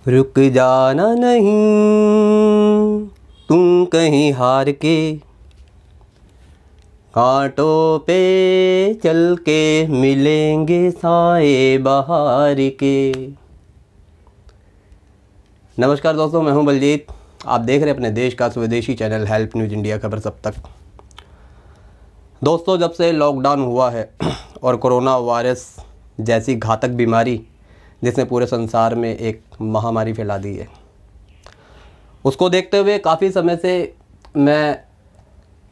रुक जाना नहीं तुम कहीं हार के, कांटों पे चल के मिलेंगे साए बहार के। नमस्कार दोस्तों, मैं हूं बलजीत। आप देख रहे हैं अपने देश का स्वदेशी चैनल हेल्प न्यूज़ इंडिया, खबर सब तक। दोस्तों, जब से लॉकडाउन हुआ है और कोरोना वायरस जैसी घातक बीमारी जिसने पूरे संसार में एक महामारी फैला दी है, उसको देखते हुए काफ़ी समय से मैं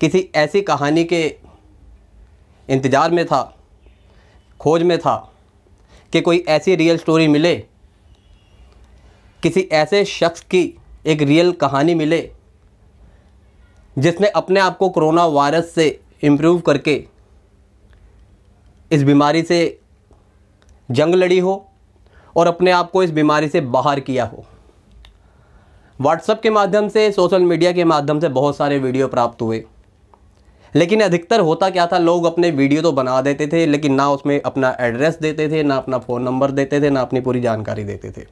किसी ऐसी कहानी के इंतज़ार में था, खोज में था कि कोई ऐसी रियल स्टोरी मिले, किसी ऐसे शख्स की एक रियल कहानी मिले जिसने अपने आप को कोरोना वायरस से इम्प्रूव करके इस बीमारी से जंग लड़ी हो और अपने आप को इस बीमारी से बाहर किया हो। व्हाट्सएप के माध्यम से, सोशल मीडिया के माध्यम से बहुत सारे वीडियो प्राप्त हुए, लेकिन अधिकतर होता क्या था, लोग अपने वीडियो तो बना देते थे लेकिन ना उसमें अपना एड्रेस देते थे, ना अपना फ़ोन नंबर देते थे, ना अपनी पूरी जानकारी देते थे।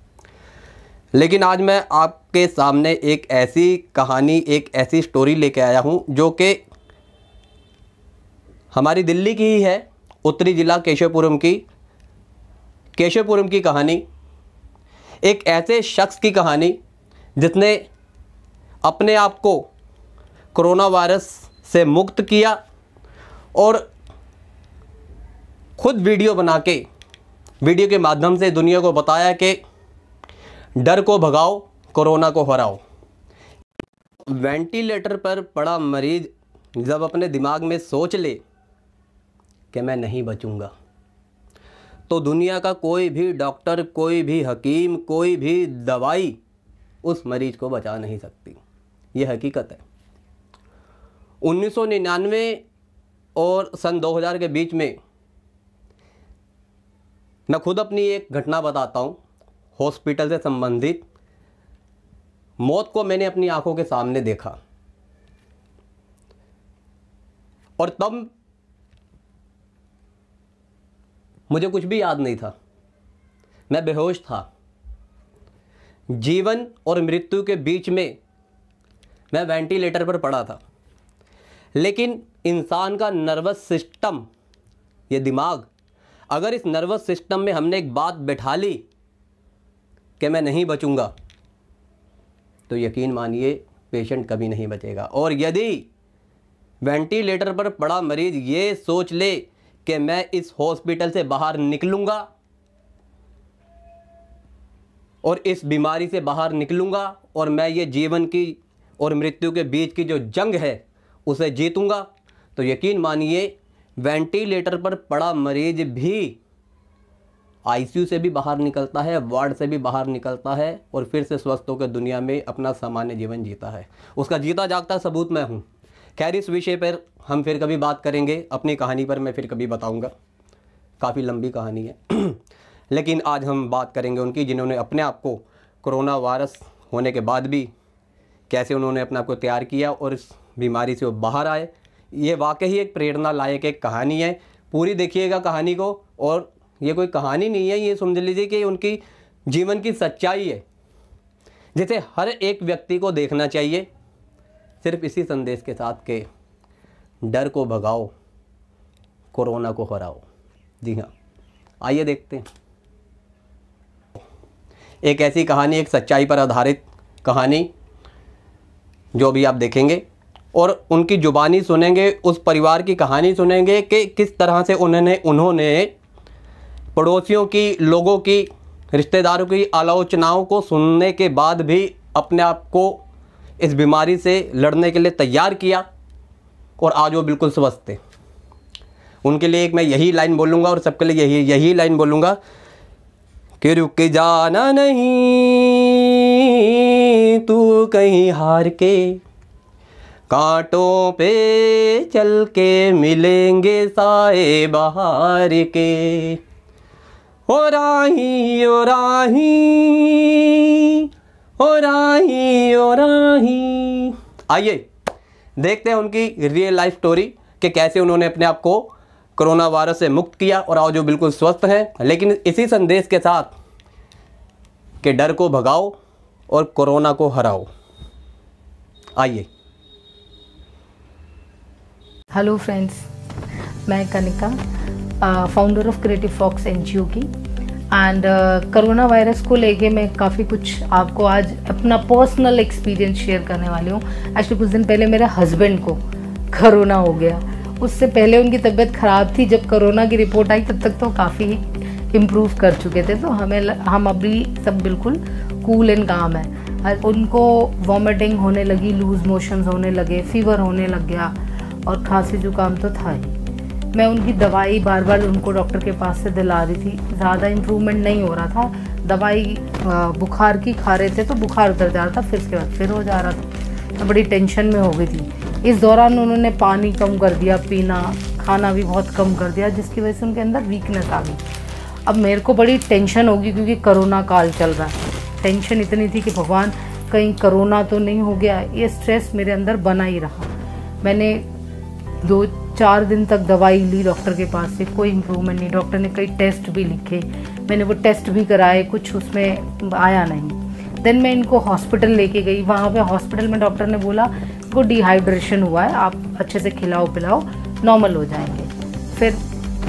लेकिन आज मैं आपके सामने एक ऐसी कहानी, एक ऐसी स्टोरी लेके आया हूँ जो कि हमारी दिल्ली की ही है, उत्तरी ज़िला केशवपुरम की कहानी। एक ऐसे शख्स की कहानी जिसने अपने आप को कोरोना वायरस से मुक्त किया और खुद वीडियो बना के, वीडियो के माध्यम से दुनिया को बताया कि डर को भगाओ, कोरोना को हराओ। वेंटिलेटर पर पड़ा मरीज जब अपने दिमाग में सोच ले कि मैं नहीं बचूंगा, तो दुनिया का कोई भी डॉक्टर, कोई भी हकीम, कोई भी दवाई उस मरीज को बचा नहीं सकती। ये हकीकत है। 1999 और सन 2000 के बीच में मैं खुद अपनी एक घटना बताता हूँ। हॉस्पिटल से संबंधित मौत को मैंने अपनी आंखों के सामने देखा और तब मुझे कुछ भी याद नहीं था। मैं बेहोश था। जीवन और मृत्यु के बीच में मैं वेंटिलेटर पर पड़ा था। लेकिन इंसान का नर्वस सिस्टम, ये दिमाग, अगर इस नर्वस सिस्टम में हमने एक बात बैठा ली कि मैं नहीं बचूंगा, तो यकीन मानिए पेशेंट कभी नहीं बचेगा। और यदि वेंटिलेटर पर पड़ा मरीज ये सोच ले कि मैं इस हॉस्पिटल से बाहर निकलूंगा और इस बीमारी से बाहर निकलूंगा और मैं ये जीवन की और मृत्यु के बीच की जो जंग है उसे जीतूंगा, तो यकीन मानिए वेंटिलेटर पर पड़ा मरीज भी आईसीयू से भी बाहर निकलता है, वार्ड से भी बाहर निकलता है और फिर से स्वस्थ होकर दुनिया में अपना सामान्य जीवन जीता है। उसका जीता जागता सबूत मैं हूँ। खैर, इस विषय पर हम फिर कभी बात करेंगे। अपनी कहानी पर मैं फिर कभी बताऊंगा, काफ़ी लंबी कहानी है। लेकिन आज हम बात करेंगे उनकी जिन्होंने अपने आप को कोरोना वायरस होने के बाद भी कैसे उन्होंने अपने आप को तैयार किया और इस बीमारी से वो बाहर आए। ये वाकई एक प्रेरणा लायक एक कहानी है। पूरी देखिएगा कहानी को। और ये कोई कहानी नहीं है, ये समझ लीजिए कि उनकी जीवन की सच्चाई है जिसे हर एक व्यक्ति को देखना चाहिए, सिर्फ इसी संदेश के साथ के डर को भगाओ, कोरोना को हराओ। जी हाँ, आइए देखते हैं। एक ऐसी कहानी, एक सच्चाई पर आधारित कहानी जो भी आप देखेंगे और उनकी जुबानी सुनेंगे, उस परिवार की कहानी सुनेंगे कि किस तरह से उन्होंने पड़ोसियों की, लोगों की, रिश्तेदारों की आलोचनाओं को सुनने के बाद भी अपने आप को इस बीमारी से लड़ने के लिए तैयार किया और आज वो बिल्कुल स्वस्थ थे। उनके लिए एक मैं यही लाइन बोलूँगा और सबके लिए यही लाइन बोलूँगा कि रुक जाना नहीं तू कहीं हार के, कांटों पे चल के मिलेंगे साए बहार के। ओ राही ओ राही ओ राही ओ राही। आइए देखते हैं उनकी रियल लाइफ स्टोरी कि कैसे उन्होंने अपने आप को कोरोना वायरस से मुक्त किया और आज वो बिल्कुल स्वस्थ हैं। लेकिन इसी संदेश के साथ कि डर को भगाओ और कोरोना को हराओ। आइए। हेलो फ्रेंड्स, मैं Kanika, founder of creative fox NGO की। एंड कोरोना वायरस को लेके मैं काफ़ी कुछ आपको आज अपना पर्सनल एक्सपीरियंस शेयर करने वाली हूँ। एक्चुअली कुछ दिन पहले मेरे हस्बैंड को कोरोना हो गया। उससे पहले उनकी तबीयत ख़राब थी। जब कोरोना की रिपोर्ट आई तब तक तो काफ़ी इम्प्रूव कर चुके थे, तो हम अभी सब बिल्कुल कूल एंड काम है। उनको वॉमिटिंग होने लगी, लूज मोशंस होने लगे, फीवर होने लग गया और खांसी जुकाम तो था ही। मैं उनकी दवाई बार बार उनको डॉक्टर के पास से दिला रही थी, ज़्यादा इम्प्रूवमेंट नहीं हो रहा था। दवाई बुखार की खा रहे थे तो बुखार उतर जा रहा था, फिर उसके बाद फिर हो जा रहा था, तो बड़ी टेंशन में हो गई थी। इस दौरान उन्होंने पानी कम कर दिया पीना, खाना भी बहुत कम कर दिया, जिसकी वजह से उनके अंदर वीकनेस आ गई। अब मेरे को बड़ी टेंशन होगी क्योंकि कोरोना काल चल रहा है। टेंशन इतनी थी कि भगवान कहीं कोरोना तो नहीं हो गया, ये स्ट्रेस मेरे अंदर बना ही रहा। मैंने 2-4 दिन तक दवाई ली डॉक्टर के पास से, कोई इम्प्रूवमेंट नहीं। डॉक्टर ने कई टेस्ट भी लिखे, मैंने वो टेस्ट भी कराए, कुछ उसमें आया नहीं। देन मैं इनको हॉस्पिटल लेके गई। वहाँ पे हॉस्पिटल में डॉक्टर ने बोला इनको डिहाइड्रेशन हुआ है, आप अच्छे से खिलाओ पिलाओ, नॉर्मल हो जाएंगे। फिर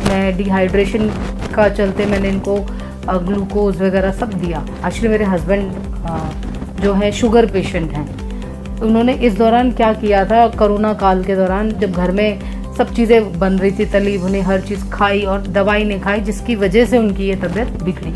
मैं डिहाइड्रेशन का चलते मैंने इनको ग्लूकोज वगैरह सब दिया। एक्चुअली मेरे हस्बैंड जो है शुगर पेशेंट हैं। उन्होंने इस दौरान क्या किया था, कोरोना काल के दौरान जब घर में सब चीज़ें बन रही थी, तली भुनी हर चीज़ खाई और दवाई नहीं खाई, जिसकी वजह से उनकी ये तबीयत बिगड़ी।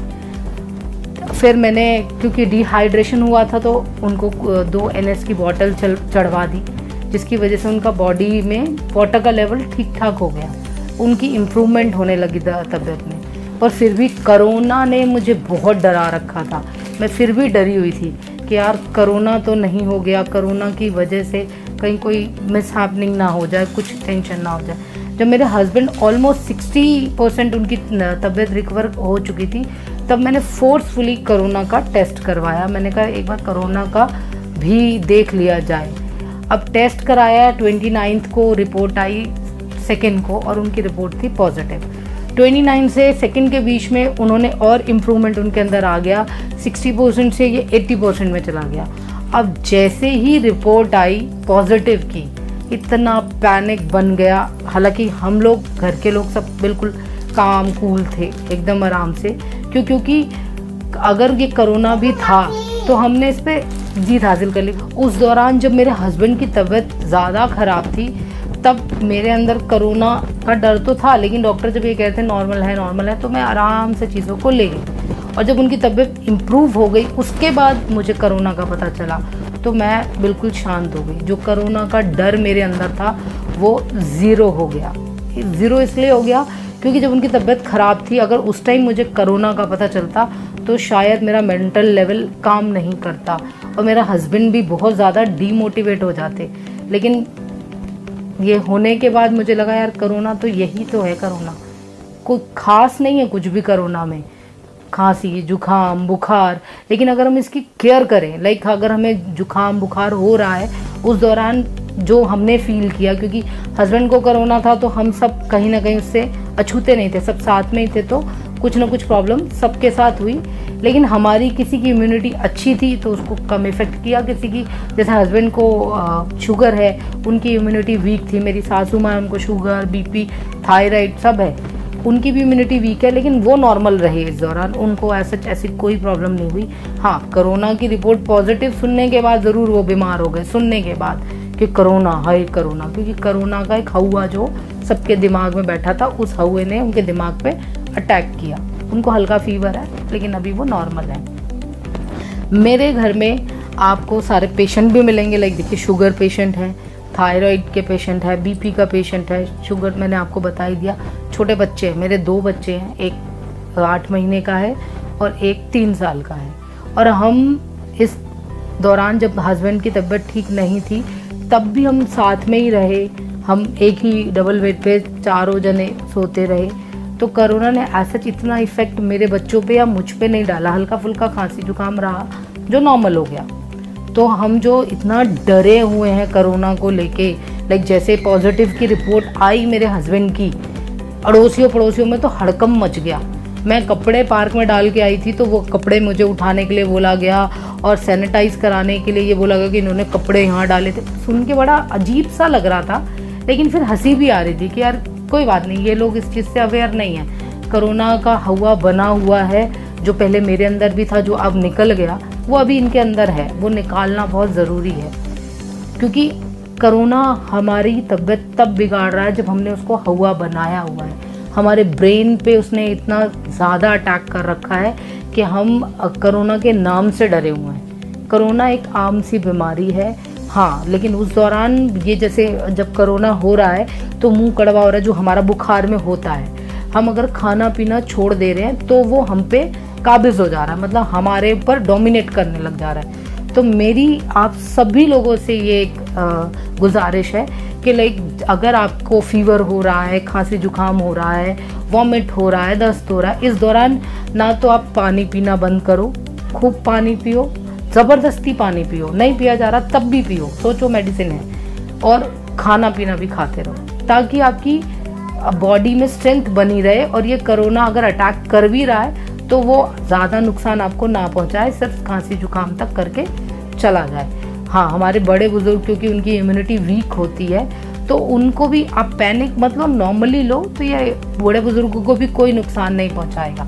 फिर मैंने क्योंकि डिहाइड्रेशन हुआ था तो उनको 2 NS की बॉटल चढ़वा दी, जिसकी वजह से उनका बॉडी में वाटर का लेवल ठीक ठाक हो गया, उनकी इम्प्रूवमेंट होने लगी तबीयत में। पर फिर भी कोरोना ने मुझे बहुत डरा रखा था। मैं फिर भी डरी हुई थी कि यार कोरोना तो नहीं हो गया, कोरोना की वजह से कहीं कोई मिसहैपनिंग ना हो जाए, कुछ टेंशन ना हो जाए। जब मेरे हस्बैंड ऑलमोस्ट 60% उनकी तबीयत रिकवर हो चुकी थी, तब मैंने फोर्सफुली कोरोना का टेस्ट करवाया। मैंने कहा एक बार कोरोना का भी देख लिया जाए। अब टेस्ट कराया, 29 को रिपोर्ट आई, 2 को, और उनकी रिपोर्ट थी पॉजिटिव। 29 से 2 के बीच में उन्होंने और इम्प्रूवमेंट उनके अंदर आ गया, 60% से ये 80% में चला गया। अब जैसे ही रिपोर्ट आई पॉजिटिव की, इतना पैनिक बन गया। हालांकि हम लोग घर के लोग सब बिल्कुल काम कूल थे, एकदम आराम से, क्योंकि अगर ये कोरोना भी था तो हमने इस पर जीत हासिल कर ली। उस दौरान जब मेरे हस्बैंड की तबीयत ज़्यादा ख़राब थी तब मेरे अंदर कोरोना का डर तो था, लेकिन डॉक्टर जब ये कहते हैं नॉर्मल है, तो मैं आराम से चीज़ों को ले गई। और जब उनकी तबीयत इम्प्रूव हो गई उसके बाद मुझे कोरोना का पता चला तो मैं बिल्कुल शांत हो गई। जो कोरोना का डर मेरे अंदर था वो ज़ीरो हो गया। ज़ीरो इसलिए हो गया क्योंकि जब उनकी तबीयत ख़राब थी, अगर उस टाइम मुझे कोरोना का पता चलता तो शायद मेरा मेंटल लेवल काम नहीं करता और मेरा हस्बैंड भी बहुत ज़्यादा डीमोटिवेट हो जाते। लेकिन ये होने के बाद मुझे लगा यार कोरोना तो यही तो है, कोरोना कोई ख़ास नहीं है कुछ भी कोरोना में, खांसी जुकाम बुखार। लेकिन अगर हम इसकी केयर करें, लाइक अगर हमें जुकाम बुखार हो रहा है, उस दौरान जो हमने फील किया, क्योंकि हस्बैंड को कोरोना था तो हम सब कहीं ना कहीं उससे अछूते नहीं थे, सब साथ में ही थे, तो कुछ ना कुछ प्रॉब्लम सबके साथ हुई। लेकिन हमारी किसी की इम्यूनिटी अच्छी थी तो उसको कम इफेक्ट किया, किसी की जैसे हस्बैंड को शुगर है, उनकी इम्यूनिटी वीक थी। मेरी सासू माँ, उनको शुगर BP थायराइड सब है, उनकी भी इम्यूनिटी वीक है, लेकिन वो नॉर्मल रहे इस दौरान, उनको ऐसी कोई प्रॉब्लम नहीं हुई। हाँ, कोरोना की रिपोर्ट पॉजिटिव सुनने के बाद ज़रूर वो बीमार हो गए, सुनने के बाद कि कोरोना है कोरोना, क्योंकि कोरोना का एक हवा जो सबके दिमाग में बैठा था, उस हवे ने उनके दिमाग पे अटैक किया। उनको हल्का फीवर है लेकिन अभी वो नॉर्मल है। मेरे घर में आपको सारे पेशेंट भी मिलेंगे, लाइक देखिए शुगर पेशेंट है, थायराइड के पेशेंट है, BP का पेशेंट है, शुगर मैंने आपको बता ही दिया। छोटे बच्चे हैं, मेरे 2 बच्चे हैं, एक 8 महीने का है और एक 3 साल का है। और हम इस दौरान जब हस्बैंड की तबीयत ठीक नहीं थी तब भी हम साथ में ही रहे, हम एक ही डबल बेड पे चारों जने सोते रहे। तो कोरोना ने ऐसा इतना इफेक्ट मेरे बच्चों पे या मुझ पे नहीं डाला, हल्का फुल्का खांसी जुकाम रहा जो नॉर्मल हो गया। तो हम जो इतना डरे हुए हैं कोरोना को लेके, लाइक जैसे पॉजिटिव की रिपोर्ट आई मेरे हस्बैंड की, अड़ोसियों पड़ोसियों में तो हड़कंप मच गया। मैं कपड़े पार्क में डाल के आई थी तो वो कपड़े मुझे उठाने के लिए बोला गया और सैनिटाइज कराने के लिए ये बोला गया कि इन्होंने कपड़े यहाँ डाले थे। सुन के बड़ा अजीब सा लग रहा था, लेकिन फिर हंसी भी आ रही थी कि यार कोई बात नहीं, ये लोग इस चीज़ से अवेयर नहीं है। कोरोना का हवा बना हुआ है, जो पहले मेरे अंदर भी था, जो अब निकल गया वो अभी इनके अंदर है, वो निकालना बहुत ज़रूरी है। क्योंकि कोरोना हमारी तबीयत तब बिगाड़ रहा है जब हमने उसको हवा बनाया हुआ है। हमारे ब्रेन पे उसने इतना ज़्यादा अटैक कर रखा है कि हम कोरोना के नाम से डरे हुए हैं। कोरोना एक आम सी बीमारी है, हाँ, लेकिन उस दौरान ये जैसे जब कोरोना हो रहा है तो मुंह कड़वा हो रहा है, जो हमारा बुखार में होता है। हम अगर खाना पीना छोड़ दे रहे हैं तो वो हम पे काबिज हो जा रहा है, मतलब हमारे ऊपर डोमिनेट करने लग जा रहा है। तो मेरी आप सभी लोगों से ये एक गुजारिश है कि लाइक अगर आपको फीवर हो रहा है, खांसी जुकाम हो रहा है, वॉमिट हो रहा है, दस्त हो रहा है, इस दौरान ना तो आप पानी पीना बंद करो, खूब पानी पियो, ज़बरदस्ती पानी पियो, नहीं पिया जा रहा तब भी पियो, सोचो मेडिसिन है, और खाना पीना भी खाते रहो ताकि आपकी बॉडी में स्ट्रेंथ बनी रहे और ये कोरोना अगर अटैक कर भी रहा है तो वो ज़्यादा नुकसान आपको ना पहुंचाए, सिर्फ खांसी जुकाम तक करके चला जाए। हाँ, हमारे बड़े बुजुर्ग क्योंकि उनकी इम्यूनिटी वीक होती है तो उनको भी आप पैनिक मतलब नॉर्मली लो तो ये बड़े बुजुर्गों को भी कोई नुकसान नहीं पहुंचाएगा।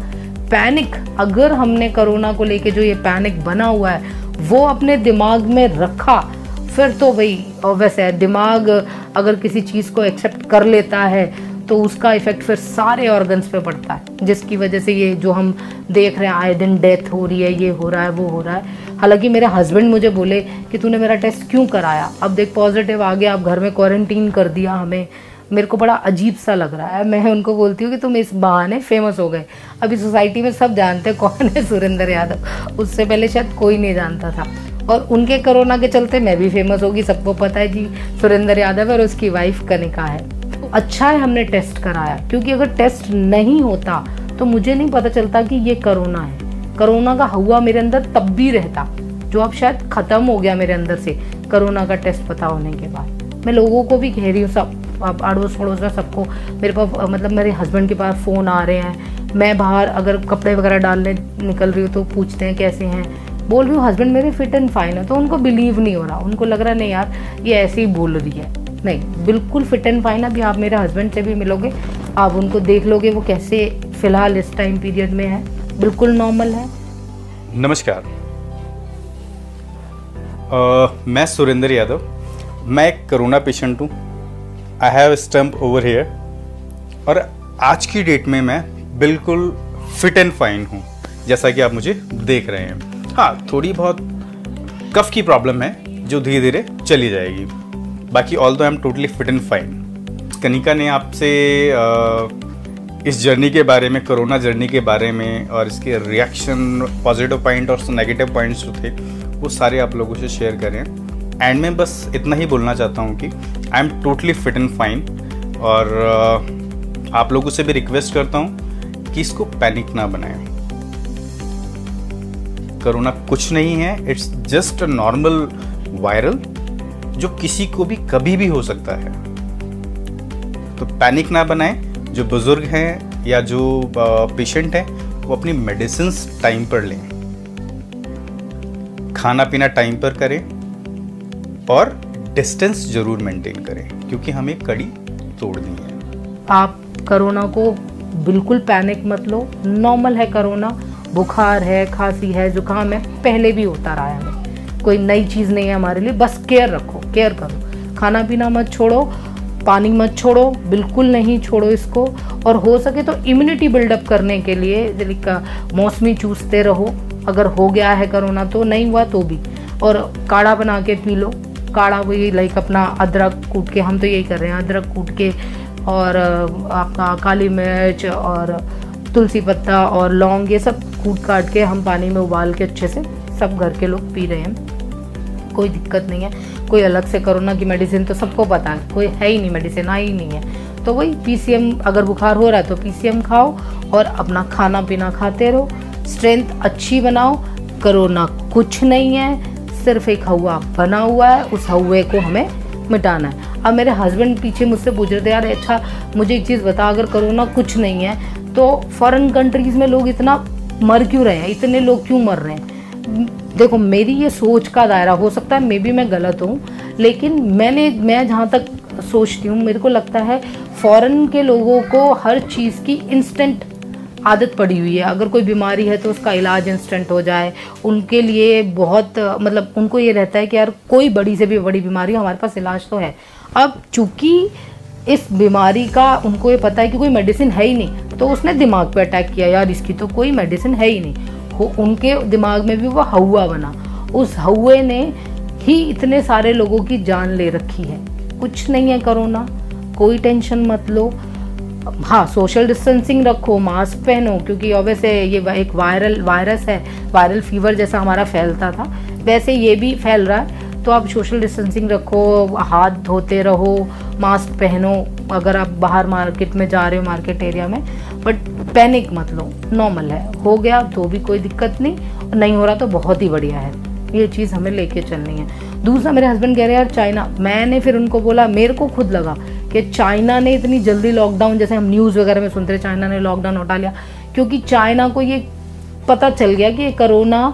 पैनिक अगर हमने कोरोना को लेके जो ये पैनिक बना हुआ है वो अपने दिमाग में रखा, फिर तो भाई वैसे दिमाग अगर किसी चीज़ को एक्सेप्ट कर लेता है तो उसका इफेक्ट फिर सारे ऑर्गन्स पे पड़ता है, जिसकी वजह से ये जो हम देख रहे हैं आए दिन डेथ हो रही है, ये हो रहा है, वो हो रहा है। हालांकि मेरे हस्बैंड मुझे बोले कि तूने मेरा टेस्ट क्यों कराया, अब देख पॉजिटिव आ गया, अब घर में क्वारंटीन कर दिया हमें। मेरे को बड़ा अजीब सा लग रहा है। मैं उनको बोलती हूँ कि तुम इस बहाने फेमस हो गए, अभी सोसाइटी में सब जानते हैं कौन है सुरेंद्र यादव, उससे पहले शायद कोई नहीं जानता था। और उनके कोरोना के चलते मैं भी फेमस होगी, सबको पता है जी सुरेंद्र यादव और उसकी वाइफ कनिका है। अच्छा है हमने टेस्ट कराया, क्योंकि अगर टेस्ट नहीं होता तो मुझे नहीं पता चलता कि ये कोरोना है। कोरोना का हुआ मेरे अंदर तब भी रहता, जो अब शायद खत्म हो गया मेरे अंदर से कोरोना का टेस्ट पता होने के बाद। मैं लोगों को भी कह रही हूँ, सब अड़ोस पड़ोस में सबको, मेरे पास मतलब मेरे हस्बैंड के पास फ़ोन आ रहे हैं, मैं बाहर अगर कपड़े वगैरह डालने निकल रही हूँ तो पूछते हैं कैसे हैं, बोल रही हूँ हस्बैंड मेरे फिट एंड फाइन है, तो उनको बिलीव नहीं हो रहा, उनको लग रहा नहीं यार ये ऐसे ही बोल रही है। नहीं, बिल्कुल फिट एंड फाइन। अभी आप मेरे हस्बैंड से भी मिलोगे, आप उनको देख लोगे वो कैसे फिलहाल इस टाइम पीरियड में है, बिल्कुल नॉर्मल है। नमस्कार, मैं सुरेंद्र यादव, मैं एक कोरोना पेशेंट हूँ। I have stump over here और आज की डेट में मैं बिल्कुल फिट एंड फाइन हूँ, जैसा कि आप मुझे देख रहे हैं। हाँ, थोड़ी बहुत कफ की प्रॉब्लम है जो धीरे धीरे चली जाएगी, बाकी ऑल दो I am totally fit and fine. Kanika ने आपसे इस जर्नी के बारे में, कोरोना जर्नी के बारे में और इसके रिएक्शन, पॉजिटिव पॉइंट और नेगेटिव पॉइंट्स जो थे वो सारे आप लोगों से शेयर करें। एंड में बस इतना ही बोलना चाहता हूँ कि I am totally fit and fine, और आप लोगों से भी रिक्वेस्ट करता हूँ कि इसको पैनिक ना बनाएं। कोरोना कुछ नहीं है, it's just a normal viral जो किसी को भी कभी भी हो सकता है। तो पैनिक ना बनाएं। जो बुजुर्ग हैं या जो पेशेंट हैं वो अपनी मेडिसिन्स टाइम पर लें, खाना पीना टाइम पर करें और डिस्टेंस जरूर मेंटेन करें, क्योंकि हमें कड़ी तोड़नी है। आप कोरोना को बिल्कुल पैनिक मत लो, नॉर्मल है कोरोना, बुखार है, खांसी है, जुकाम है, पहले भी होता रहा है हमें, कोई नई चीज़ नहीं है हमारे लिए। बस केयर रखो, केयर करो, खाना पीना मत छोड़ो, पानी मत छोड़ो, बिल्कुल नहीं छोड़ो इसको। और हो सके तो इम्यूनिटी बिल्डअप करने के लिए मौसमी चूसते रहो, अगर हो गया है कोरोना तो, नहीं हुआ तो भी, और काढ़ा बना के पी लो। काढ़ा वही लाइक अपना अदरक कूट के, हम तो यही कर रहे हैं, अदरक कूट के और आपका काली मिर्च और तुलसी पत्ता और लौंग, ये सब कूट काट के हम पानी में उबाल के अच्छे से सब घर के लोग पी रहे हैं, कोई दिक्कत नहीं है। कोई अलग से कोरोना की मेडिसिन तो सबको पता है, कोई है ही नहीं, मेडिसिन आई ही नहीं है। तो वही पीसीएम, अगर बुखार हो रहा है तो पीसीएम खाओ और अपना खाना पीना खाते रहो, स्ट्रेंथ अच्छी बनाओ। कोरोना कुछ नहीं है, सिर्फ एक हवा बना हुआ है, उस हवे को हमें मिटाना है। अब मेरे हस्बैंड पीछे मुझसे पूछ रहे थे, यार अच्छा मुझे एक चीज़ बता, अगर कोरोना कुछ नहीं है तो फॉरेन कंट्रीज़ में लोग इतना मर क्यों रहे हैं, इतने लोग क्यों मर रहे हैं? देखो मेरी ये सोच का दायरा, हो सकता है मे बी मैं गलत हूँ, लेकिन मैं जहाँ तक सोचती हूँ, मेरे को लगता है फॉरेन के लोगों को हर चीज़ की इंस्टेंट आदत पड़ी हुई है। अगर कोई बीमारी है तो उसका इलाज इंस्टेंट हो जाए, उनके लिए बहुत मतलब उनको ये रहता है कि यार कोई बड़ी से भी बड़ी बीमारी हमारे पास इलाज तो है। अब चूंकि इस बीमारी का उनको ये पता है कि कोई मेडिसिन है ही नहीं, तो उसने दिमाग पे अटैक किया, यार इसकी तो कोई मेडिसिन है ही नहीं। उनके दिमाग में भी वो हवा बना, उस हवा ने ही इतने सारे लोगों की जान ले रखी है। कुछ नहीं है कोरोना, कोई टेंशन मत लो। हाँ, सोशल डिस्टेंसिंग रखो, मास्क पहनो, क्योंकि ऑब्वियसली ये एक वायरस है, वायरल फीवर जैसा हमारा फैलता था वैसे ये भी फैल रहा है। तो आप सोशल डिस्टेंसिंग रखो, हाथ धोते रहो, मास्क पहनो अगर आप बाहर मार्केट में जा रहे हो, मार्केट एरिया में, बट पैनिक मत लो, नॉर्मल है, हो गया तो भी कोई दिक्कत नहीं, नहीं हो रहा तो बहुत ही बढ़िया है। ये चीज़ हमें लेके चलनी है। दूसरा, मेरे हस्बैंड कह रहे हैं यार चाइना, मैंने फिर उनको बोला, मेरे को खुद लगा कि चाइना ने इतनी जल्दी लॉकडाउन, जैसे हम न्यूज़ वगैरह में सुनते रहे चाइना ने लॉकडाउन हटा लिया, क्योंकि चाइना को ये पता चल गया कि कोरोना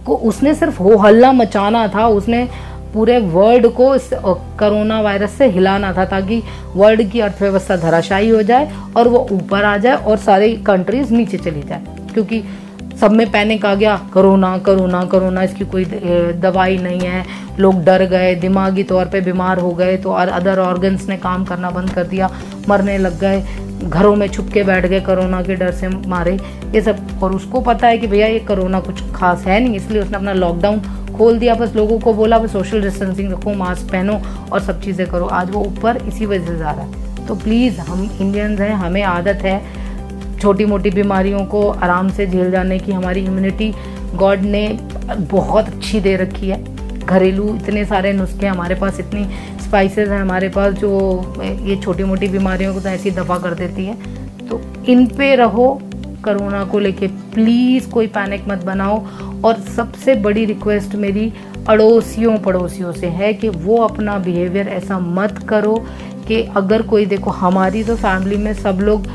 को उसने सिर्फ हो हल्ला मचाना था, उसने पूरे वर्ल्ड को इस कोरोना वायरस से हिलाना था ताकि वर्ल्ड की अर्थव्यवस्था धराशायी हो जाए और वो ऊपर आ जाए और सारी कंट्रीज नीचे चली जाए, क्योंकि सब में पैनिक आ गया, कोरोना कोरोना कोरोना, इसकी कोई दवाई नहीं है, लोग डर गए, दिमागी तौर पे बीमार हो गए, तो और अदर ऑर्गन्स ने काम करना बंद कर दिया, मरने लग गए, घरों में छुप के बैठ गए कोरोना के डर से मारे, ये सब। और उसको पता है कि भैया ये कोरोना कुछ खास है नहीं, इसलिए उसने अपना लॉकडाउन खोल दिया, बस लोगों को बोला बस सोशल डिस्टेंसिंग रखो, मास्क पहनो और सब चीज़ें करो। आज वो ऊपर इसी वजह से जा रहा है। तो प्लीज़, हम इंडियंस हैं, हमें आदत है छोटी मोटी बीमारियों को आराम से झेल जाने की। हमारी इम्यूनिटी गॉड ने बहुत अच्छी दे रखी है, घरेलू इतने सारे नुस्खे हमारे पास, इतनी स्पाइसेस हैं हमारे पास जो ये छोटी मोटी बीमारियों को तो ऐसी दफ़ा कर देती है। तो इन पे रहो, कोरोना को लेके प्लीज़ कोई पैनिक मत बनाओ। और सबसे बड़ी रिक्वेस्ट मेरी अड़ोसियों पड़ोसियों से है कि वो अपना बिहेवियर ऐसा मत करो कि अगर कोई, देखो हमारी तो फैमिली में सब लोग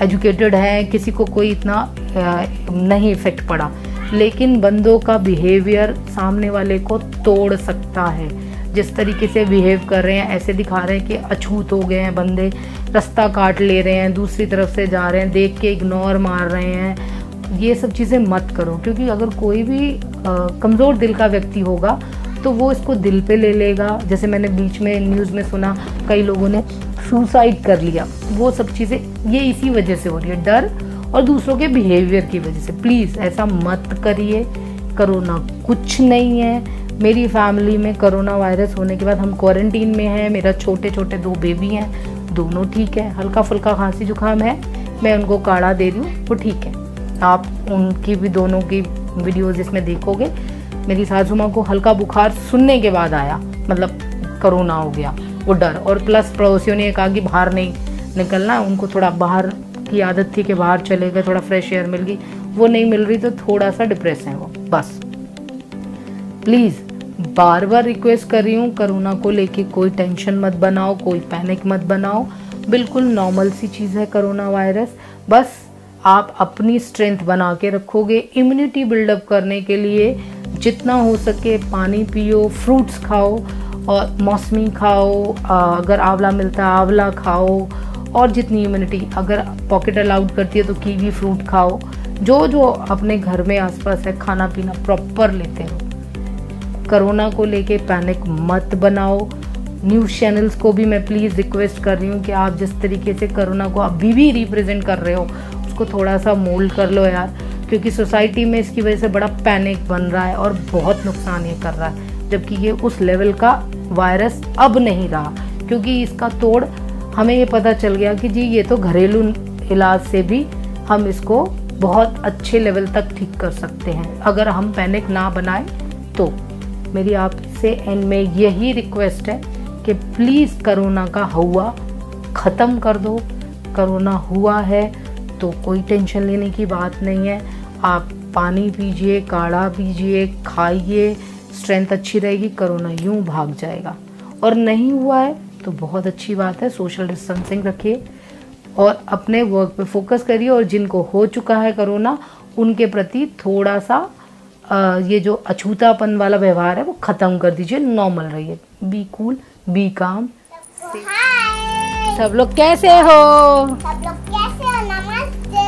एजुकेटेड हैं, किसी को कोई इतना नहीं इफेक्ट पड़ा, लेकिन बंदों का बिहेवियर सामने वाले को तोड़ सकता है। जिस तरीके से बिहेव कर रहे हैं, ऐसे दिखा रहे हैं कि अछूत हो गए हैं बंदे, रास्ता काट ले रहे हैं, दूसरी तरफ से जा रहे हैं, देख के इग्नोर मार रहे हैं, ये सब चीज़ें मत करो। क्योंकि अगर कोई भी कमज़ोर दिल का व्यक्ति होगा तो वो इसको दिल पे ले लेगा। जैसे मैंने बीच में न्यूज़ में सुना कई लोगों ने सुसाइड कर लिया, वो सब चीज़ें ये इसी वजह से हो रही है, डर और दूसरों के बिहेवियर की वजह से। प्लीज़ ऐसा मत करिए, कोरोना कुछ नहीं है। मेरी फैमिली में कोरोना वायरस होने के बाद हम क्वारंटीन में हैं, मेरा छोटे छोटे 2 बेबी हैं, दोनों ठीक है, हल्का फुल्का खांसी जुकाम है, मैं उनको काढ़ा दे रही हूँ, वो ठीक है। आप उनकी भी दोनों की वीडियोज़ इसमें देखोगे। मेरी सासू माँ को हल्का बुखार सुनने के बाद आया, मतलब कोरोना हो गया, वो डर, और प्लस पड़ोसियों ने कहा कि बाहर नहीं निकलना, उनको थोड़ा बाहर की आदत थी कि बाहर चले गए, थोड़ा फ्रेश एयर मिल गई, वो नहीं मिल रही तो थोड़ा सा डिप्रेस है वो। बस प्लीज़ बार बार रिक्वेस्ट कर रही हूँ, कोरोना को लेके कोई टेंशन मत बनाओ, कोई पैनिक मत बनाओ, बिल्कुल नॉर्मल सी चीज़ है कोरोना वायरस। बस आप अपनी स्ट्रेंथ बना के रखोगे। इम्यूनिटी बिल्डअप करने के लिए जितना हो सके पानी पियो, फ्रूट्स खाओ और मौसमी खाओ, अगर आंवला मिलता है आंवला खाओ, और जितनी इम्यूनिटी अगर पॉकेट अलाउड करती है तो कीवी फ्रूट खाओ। जो जो अपने घर में आसपास है खाना पीना प्रॉपर लेते रहो। कोरोना को लेके पैनिक मत बनाओ। न्यूज़ चैनल्स को भी मैं प्लीज़ रिक्वेस्ट कर रही हूँ कि आप जिस तरीके से कोरोना को अभी भी रिप्रेजेंट कर रहे हो उसको थोड़ा सा मोल्ड कर लो यार, क्योंकि सोसाइटी में इसकी वजह से बड़ा पैनिक बन रहा है और बहुत नुकसान ये कर रहा है, जबकि ये उस लेवल का वायरस अब नहीं रहा, क्योंकि इसका तोड़ हमें ये पता चल गया कि जी ये तो घरेलू इलाज से भी हम इसको बहुत अच्छे लेवल तक ठीक कर सकते हैं अगर हम पैनिक ना बनाएं तो। मेरी आपसे एंड में यही रिक्वेस्ट है कि प्लीज़ कोरोना का हवा ख़त्म कर दो। कोरोना हुआ है तो कोई टेंशन लेने की बात नहीं है। आप पानी पीजिए, काढ़ा पीजिए, खाइए, स्ट्रेंथ अच्छी रहेगी, कोरोना यूं भाग जाएगा। और नहीं हुआ है तो बहुत अच्छी बात है, सोशल डिस्टेंसिंग रखिए, और अपने वर्क पे फोकस करिए, और जिनको हो चुका है कोरोना उनके प्रति थोड़ा सा ये जो अछूतापन वाला व्यवहार है वो ख़त्म कर दीजिए, नॉर्मल रहिए, बी कूल, बी काम। सब लोग कैसे हो? सब लोग कैसे हो? नमस्ते।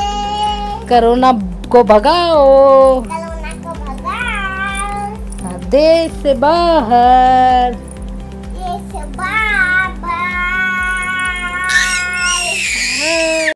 कोरोना को भगाओ, कोरोना को भगाओ। देश से बाहर।